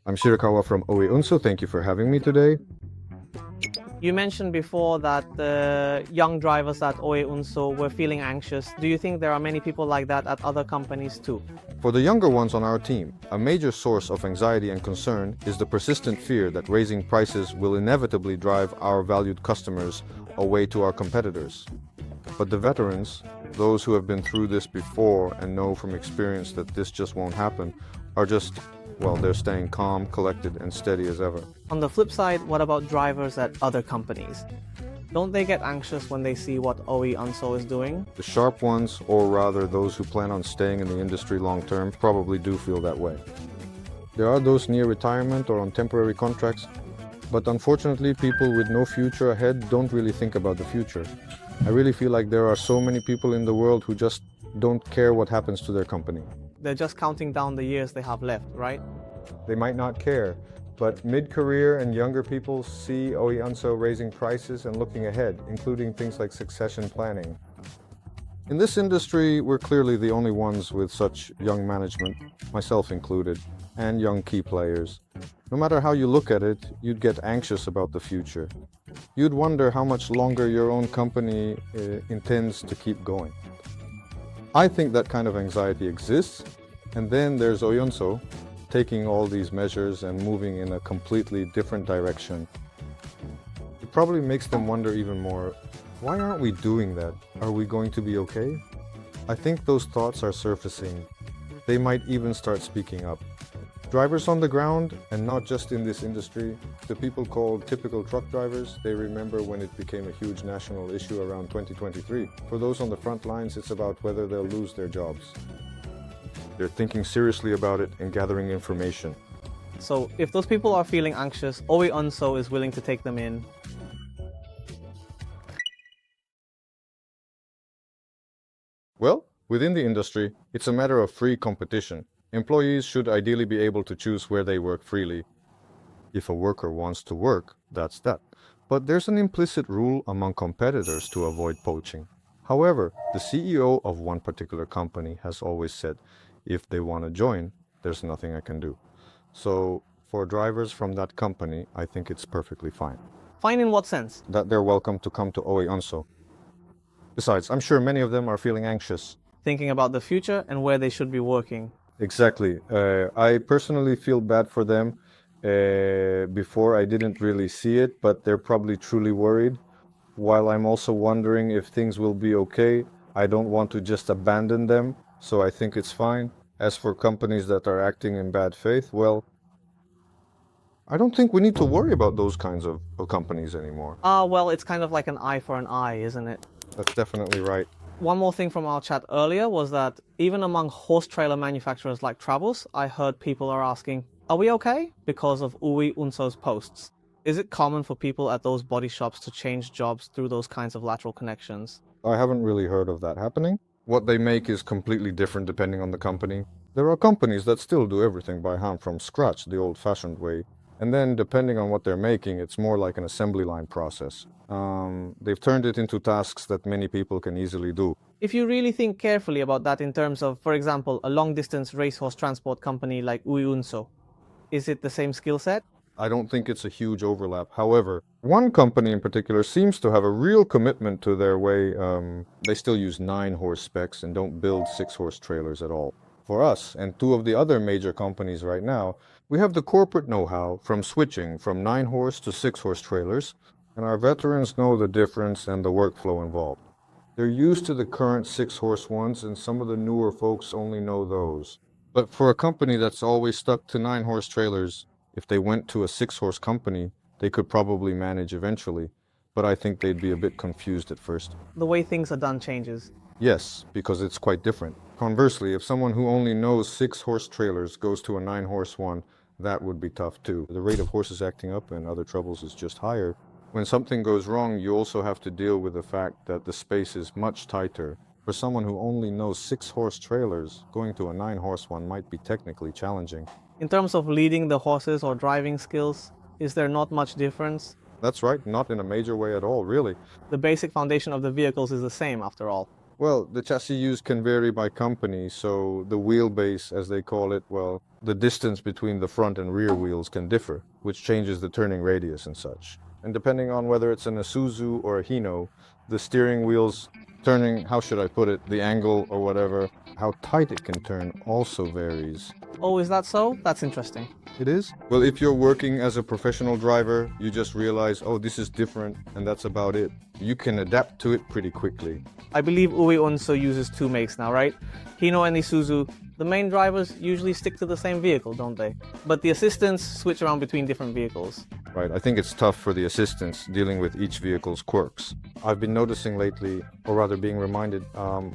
I'm Shirakawa from Ohe. Thank you for having me today. You mentioned before that the young drivers at ohe were feeling anxious. Do you think there are many people like that at other companies too? For the younger ones on our team, a major source of anxiety and concern is the persistent fear that raising prices will inevitably drive our valued customers away to our competitors. But the veterans, those who have been through this before and know from experience that this just won't happen, are just, well, they're staying calm, collected, and steady as ever. On the flip side, what about drivers at other companies? Don't they get anxious when they see what ohe is doing? The sharp ones, or rather those who plan on staying in the industry long term, probably do feel that way. There are those near retirement or on temporary contracts, but unfortunately people with no future ahead don't really think about the future. I really feel like there are so many people in the world who just don't care what happens to their company. They're just counting down the years they have left, right? They might not care, but mid-career and younger people see ohe raising prices and looking ahead, including things like succession planning. In this industry, we're clearly the only ones with such young management, myself included, and young key players. No matter how you look at it, you'd get anxious about the future. You'd wonder how much longer your own company intends to keep going. I think that kind of anxiety exists, and then there's ohe taking all these measures and moving in a completely different direction. It probably makes them wonder even more, why aren't we doing that? Are we going to be okay? I think those thoughts are surfacing. They might even start speaking up. Drivers on the ground, and not just in this industry, the people called typical truck drivers, they remember when it became a huge national issue around 2023. For those on the front lines, it's about whether they'll lose their jobs. They're thinking seriously about it and gathering information. So if those people are feeling anxious, ohe is willing to take them in. Well, within the industry, it's a matter of free competition. Employees should ideally be able to choose where they work freely. If a worker wants to work, that's that. But there's an implicit rule among competitors to avoid poaching. However, the CEO of one particular company has always said, if they want to join, there's nothing I can do. So, for drivers from that company, I think it's perfectly fine. Fine in what sense? That they're welcome to come to ohe. Besides, I'm sure many of them are feeling anxious. Thinking about the future and where they should be working. Exactly. I personally feel bad for them. Before I didn't really see it, but they're probably truly worried. While I'm also wondering if things will be okay, I don't want to just abandon them, so I think it's fine. As for companies that are acting in bad faith, well, I don't think we need to worry about those kinds of companies anymore. Well, it's kind of like an eye for an eye, isn't it? That's definitely right. One more thing from our chat earlier was that even among horse trailer manufacturers like Travels, I heard people are asking, are we okay? Because of ohe's posts. Is it common for people at those body shops to change jobs through those kinds of lateral connections? I haven't really heard of that happening. What they make is completely different depending on the company. There are companies that still do everything by hand from scratch, the old-fashioned way. And then, depending on what they're making, it's more like an assembly line process. They've turned it into tasks that many people can easily do. If you really think carefully about that in terms of, for example, a long-distance racehorse transport company like ohe, is it the same skill set? I don't think it's a huge overlap. However, one company in particular seems to have a real commitment to their way. They still use 9-horse specs and don't build 6-horse trailers at all. For us and two of the other major companies right now, we have the corporate know-how from switching from 9-horse to 6-horse trailers, and our veterans know the difference and the workflow involved. They're used to the current 6-horse ones, and some of the newer folks only know those. But for a company that's always stuck to 9-horse trailers, if they went to a 6-horse company, they could probably manage eventually, but I think they'd be a bit confused at first. The way things are done changes. Yes, because it's quite different. Conversely, if someone who only knows 6-horse trailers goes to a 9-horse one, that would be tough too. The rate of horses acting up and other troubles is just higher. When something goes wrong, you also have to deal with the fact that the space is much tighter. For someone who only knows 6-horse trailers, going to a 9-horse one might be technically challenging. In terms of leading the horses or driving skills, is there not much difference? That's right, not in a major way at all, really. The basic foundation of the vehicles is the same after all. Well, the chassis use can vary by company, so the wheelbase, as they call it, well, the distance between the front and rear wheels can differ, which changes the turning radius and such. And depending on whether it's an Isuzu or a Hino, the steering wheel's turning, how should I put it, the angle or whatever, how tight it can turn also varies. Oh, is that so? That's interesting. It is? Well, if you're working as a professional driver, you just realize, oh, this is different, and that's about it. You can adapt to it pretty quickly. I believe Ohe Unso uses two makes now, right? Hino and Isuzu. The main drivers usually stick to the same vehicle, don't they? But the assistants switch around between different vehicles. Right, I think it's tough for the assistants dealing with each vehicle's quirks. I've been noticing lately, or rather being reminded,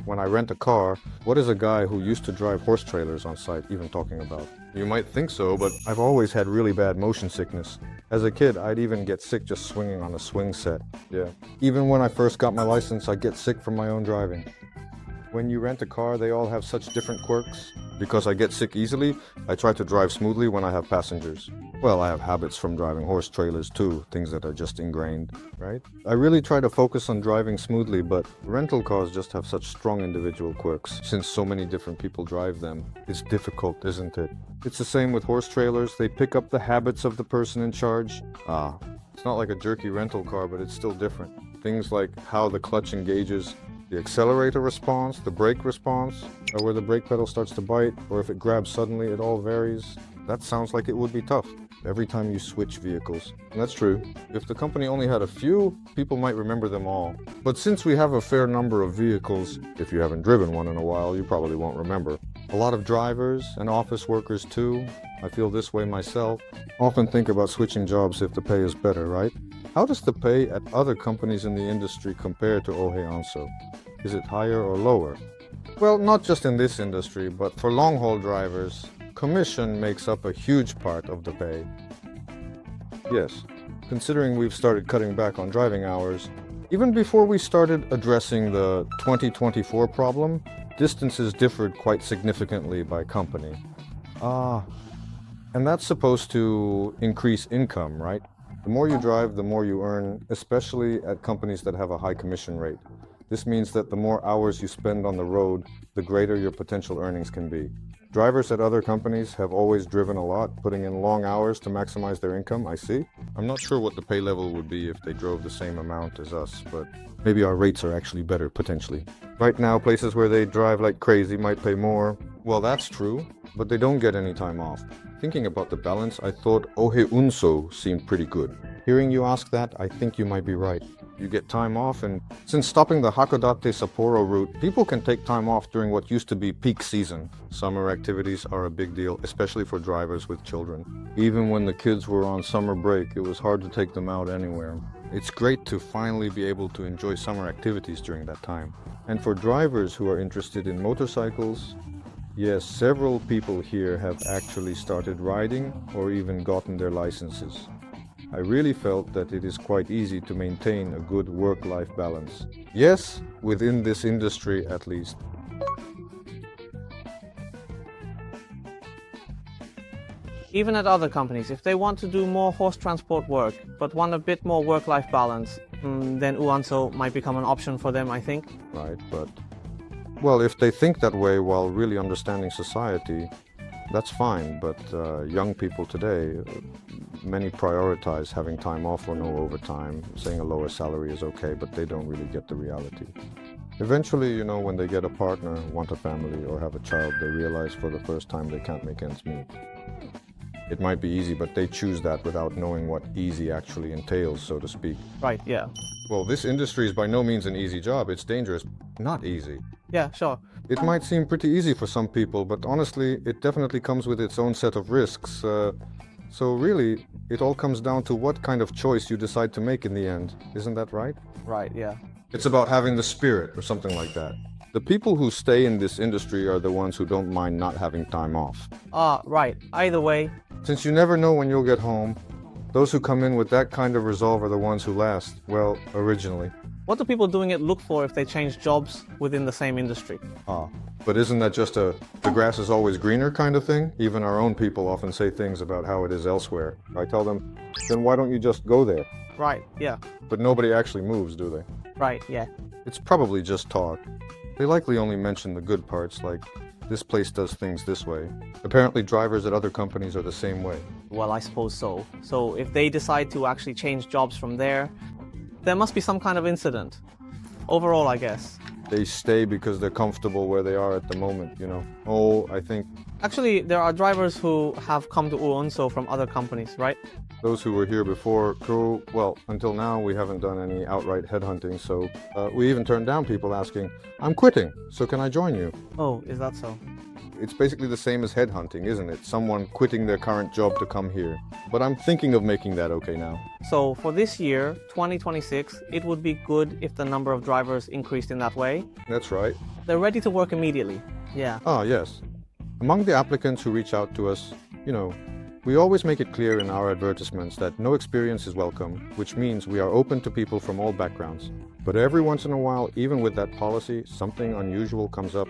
when I rent a car, what is a guy who used to drive horse trailers on site even talking about? You might think so, but I've always had really bad motion sickness. As a kid, I'd even get sick just swinging on a swing set. Yeah. Even when I first got my license, I'd get sick from my own driving. When you rent a car, they all have such different quirks. Because I get sick easily, I try to drive smoothly when I have passengers. Well, I have habits from driving horse trailers too, things that are just ingrained, right? I really try to focus on driving smoothly, but rental cars just have such strong individual quirks. Since so many different people drive them, it's difficult, isn't it? It's the same with horse trailers. They pick up the habits of the person in charge. It's not like a jerky rental car, but it's still different. Things like how the clutch engages, the accelerator response, the brake response, or where the brake pedal starts to bite, or if it grabs suddenly, it all varies. That sounds like it would be tough every time you switch vehicles. And that's true. If the company only had a few, people might remember them all. But since we have a fair number of vehicles, if you haven't driven one in a while, you probably won't remember. A lot of drivers and office workers too, I feel this way myself, often think about switching jobs if the pay is better, right? How does the pay at other companies in the industry compare to Ohe Anso? Is it higher or lower? Well, not just in this industry, but for long-haul drivers, commission makes up a huge part of the pay. Yes, considering we've started cutting back on driving hours, even before we started addressing the 2024 problem, distances differed quite significantly by company. And that's supposed to increase income, right? The more you drive, the more you earn, especially at companies that have a high commission rate. This means that the more hours you spend on the road, the greater your potential earnings can be. Drivers at other companies have always driven a lot, putting in long hours to maximize their income, I see. I'm not sure what the pay level would be if they drove the same amount as us, but maybe our rates are actually better, potentially. Right now, places where they drive like crazy might pay more. Well, that's true, but they don't get any time off. Thinking about the balance, I thought Ohe Unso seemed pretty good. Hearing you ask that, I think you might be right. You get time off, and since stopping the Hakodate-Sapporo route, people can take time off during what used to be peak season. Summer activities are a big deal, especially for drivers with children. Even when the kids were on summer break, it was hard to take them out anywhere. It's great to finally be able to enjoy summer activities during that time. And for drivers who are interested in motorcycles, yes, several people here have actually started riding or even gotten their licenses. I really felt that it is quite easy to maintain a good work-life balance. Yes, within this industry at least. Even at other companies, if they want to do more horse transport work, but want a bit more work-life balance, then Uanso might become an option for them, I think. Right, but... well, if they think that way while really understanding society, that's fine, but young people today, many prioritize having time off or no overtime, saying a lower salary is okay, but they don't really get the reality. Eventually, you know, when they get a partner, want a family, or have a child, they realize for the first time they can't make ends meet. It might be easy, but they choose that without knowing what easy actually entails, so to speak. Right, yeah. Well, this industry is by no means an easy job. It's dangerous. Not easy. Yeah, sure. It might seem pretty easy for some people, but honestly, it definitely comes with its own set of risks. So really, it all comes down to what kind of choice you decide to make in the end. Isn't that right? Right, yeah. It's about having the spirit or something like that. The people who stay in this industry are the ones who don't mind not having time off. Right. Either way. Since you never know when you'll get home, those who come in with that kind of resolve are the ones who last. Well, originally. What do people doing it look for if they change jobs within the same industry? But isn't that just a the grass is always greener kind of thing? Even our own people often say things about how it is elsewhere. I tell them, then why don't you just go there? Right, yeah. But nobody actually moves, do they? Right, yeah. It's probably just talk. They likely only mention the good parts, like, this place does things this way. Apparently drivers at other companies are the same way. Well, I suppose so. So if they decide to actually change jobs from there must be some kind of incident. Overall, I guess. They stay because they're comfortable where they are at the moment, you know. Oh, I think Actually, there are drivers who have come to Uonso from other companies, right? those who were here before go, well, until now we haven't done any outright headhunting, so we even turned down people asking, I'm quitting, so can I join you? Oh, is that so? It's basically the same as headhunting, isn't it? Someone quitting their current job to come here. But I'm thinking of making that okay now. So for this year, 2026, it would be good if the number of drivers increased in that way. That's right. They're ready to work immediately. Yeah. Ah, yes. Among the applicants who reach out to us, you know, we always make it clear in our advertisements that no experience is welcome, which means we are open to people from all backgrounds. But every once in a while, even with that policy, something unusual comes up.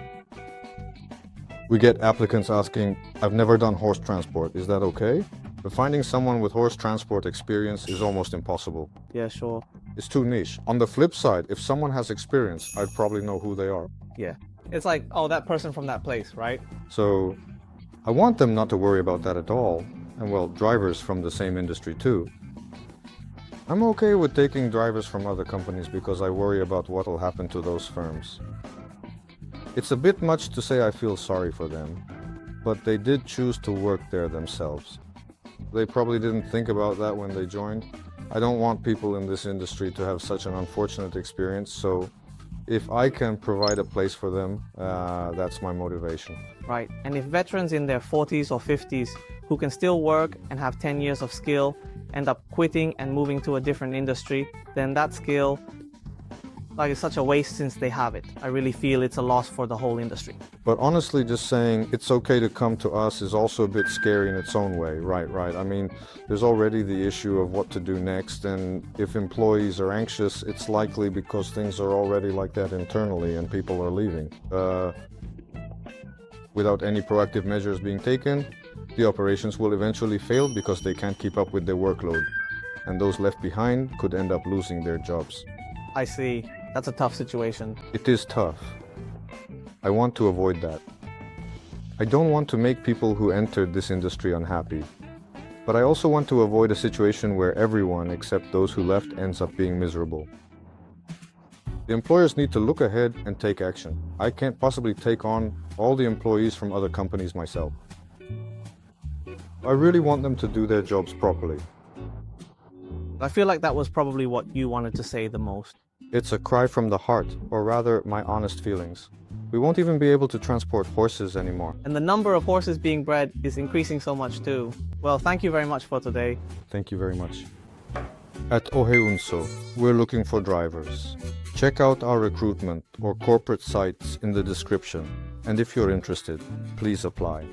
We get applicants asking, I've never done horse transport, is that okay? But finding someone with horse transport experience is almost impossible. Yeah, sure. It's too niche. On the flip side, if someone has experience, I'd probably know who they are. Yeah. It's like, oh, that person from that place, right? So I want them not to worry about that at all. And well, drivers from the same industry too. I'm okay with taking drivers from other companies because I worry about what will happen to those firms. It's a bit much to say I feel sorry for them, but they did choose to work there themselves. They probably didn't think about that when they joined. I don't want people in this industry to have such an unfortunate experience, so if I can provide a place for them, that's my motivation. Right. And if veterans in their 40s or 50s who can still work and have 10 years of skill end up quitting and moving to a different industry, then that skill, like, it's such a waste since they have it. I really feel it's a loss for the whole industry. But honestly, just saying it's okay to come to us is also a bit scary in its own way, right? I mean, there's already the issue of what to do next, and if employees are anxious, it's likely because things are already like that internally and people are leaving. Without any proactive measures being taken, the operations will eventually fail because they can't keep up with their workload, and those left behind could end up losing their jobs. I see. That's a tough situation. It is tough. I want to avoid that. I don't want to make people who entered this industry unhappy, but I also want to avoid a situation where everyone except those who left ends up being miserable. The employers need to look ahead and take action. I can't possibly take on all the employees from other companies myself. I really want them to do their jobs properly. I feel like that was probably what you wanted to say the most. It's a cry from the heart, or rather, my honest feelings. We won't even be able to transport horses anymore. And the number of horses being bred is increasing so much too. Well, thank you very much for today. Thank you very much. At ohe.horseline, we're looking for drivers. Check out our recruitment or corporate sites in the description. And if you're interested, please apply.